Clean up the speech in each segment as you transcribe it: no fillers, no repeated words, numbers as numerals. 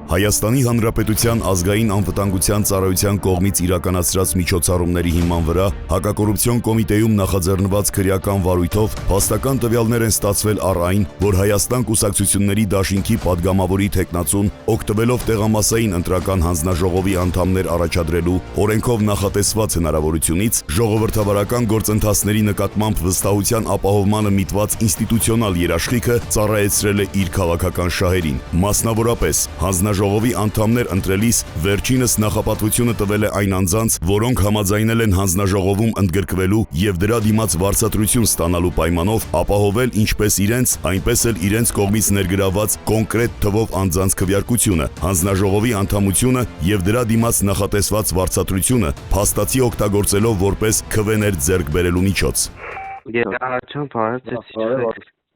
Հայաստանի Հանրապետության ազգային անվտանգության ծառայության կողմից իրականացրած միջոցառումների հիման վրա հակակոռուպցիոն կոմիտեում նախաձեռնված քրեական վարույթով փաստական տվյալներ են ստացվել առ այն, որ Հայաստան կուսակցությունների դաշինքի падգամավորի թեկնածուն օգտվելով տեղամասային ընտրական հանձնաժողովի անդամներ առաջադրելու օրենքով նախատեսված հնարավորությունից ժողովրդավարական գործընթացների նկատմամբ վստահության ապահովմանը միտված ինստիտուցիոնալ երաշխիքը ծառայեցրել է իր քաղաքական շահերին, մասնավորապես հանձնաժողովի անդամներ ընտրելիս վերջինս նախապատվությունը տվել է այն անձանց, որոնք համաձայնել են հանձնաժողովում ընդգրկվելու եւ դրա դիմաց վարձատրություն ստանալու պայմանով ապահովել ինչպես իրենց, այնպես էլ իրենց կողմից ներգրաված կոնկրետ թվով անձանց քվեարկությունը, հանձնաժողովի անդամությունը եւ դրա դիմաց նախատեսված վարձատրությունը փաստացի օգտագործելով որպես քվեներ ձեռք բերելու միջոց։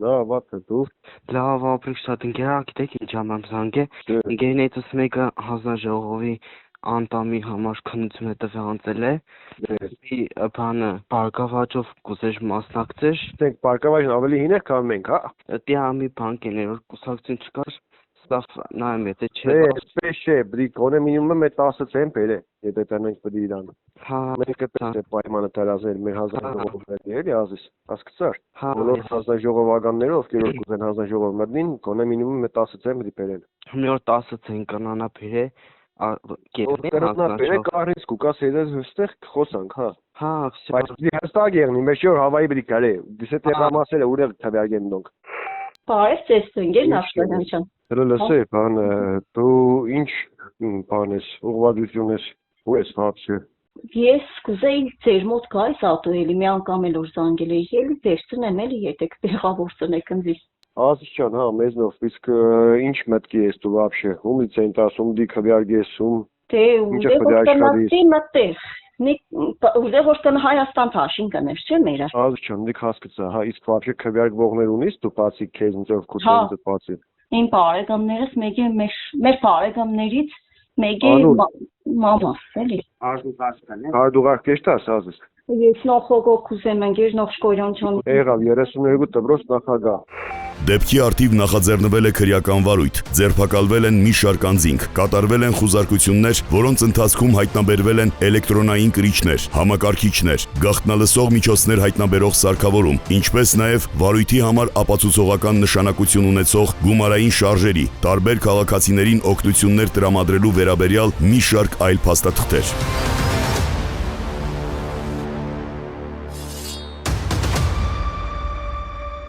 Լավ, ո՞ւր դու։ Լավ, ապրիք շատ ընկերա, գիտեք ինչ համանցանք է։ Ինգերներս մեկը հանձնաժողովի անդամի համար քննություն է տվյալել է։ Մի բանը բարգավաճով կուզեր մասնակցեր։ Դենք բարգավաճն ավելի հին է, քան մենք, հա։ Դե մի բան կեներ, որ կուսակցություն չկար, սա նայեմ եթե չէ։ Էսպես չէ, բրիկ գոնե մինիմումը 10 ցենտ բերե, եթե տանենք պետք է իրան։ Հա, Մենք այդ պայմանը տարածել մեր հանձնաժողովների, էլի ազիս, հասկացար։ հա, Բոլոր հանձնաժողովականները, ովքեր որ կուզեն հանձնաժողով մտնին, գոնե մինիմումը 10 ցենտ պետք է բերեն։ մի օր 10 ցեն կանանա բերե, Որտեղնա բերե կարից կուկաս հետս հստեղ խոսանք, հա։ Հա, Բայց դի հստակ եղնի, մեջի որ հավայի պետք է կարե, դիսե տեղամասերը ուրեղ թվյակեն դոնք։ Բարև ձեզ ընկերն Աշխարհյան։ Դրա լսե, բան, դու ինչ բան ես, ուղղվածություն ես, ու ես բացի։ Ես կուզեի ձեր մոտ գայս ատոյելի մի անգամ էլ որ զանգել էի, էլի վերցնեմ էլի յետեք տեղավոր ծնեք ինձ։ Ազիջան, հա, մեզնով, իսկ ինչ մտքի ես դու вообще, ումից են տասում դի քվյարկես, Դե ուզեի մտեղ։ Ուզեի որ կն Հայաստան թաշին կներ, չէ՞ մերը։ Ազիջան, դիք հասկացա, հա, իսկ вообще քվյարկվողներ ունիս դու բացի քեզ ինձով քուտենից բացի։ Իմ բարեկամներս մեկը մեր բարեկամներից մեկը մամաս, էլի։ Արդուղար կեշտաս ազիս։ Ես նախոգող կուզեմ ընկեր Նողշկոյանչյան։ Եղավ 32 դպրոց նախագահ։ Դեպքի արդիվ նախաձեռնվել է քրեական վարույթ, ձերբակալվել են մի շարք անձինք, կատարվել են խուզարկություններ, որոնց ընթացքում հայտնաբերվել են էլեկտրոնային կրիչներ, համակարգիչներ, գաղտնալսող միջոցներ հայտնաբերող սարքավորում, ինչպես նաև վարույթի համար ապացուցողական նշանակություն ունեցող գումարային շարժերի, տարբեր քաղաքացիներին օգնություններ տրամադրելու վերաբերյալ մի շարք այլ փաստաթղթեր։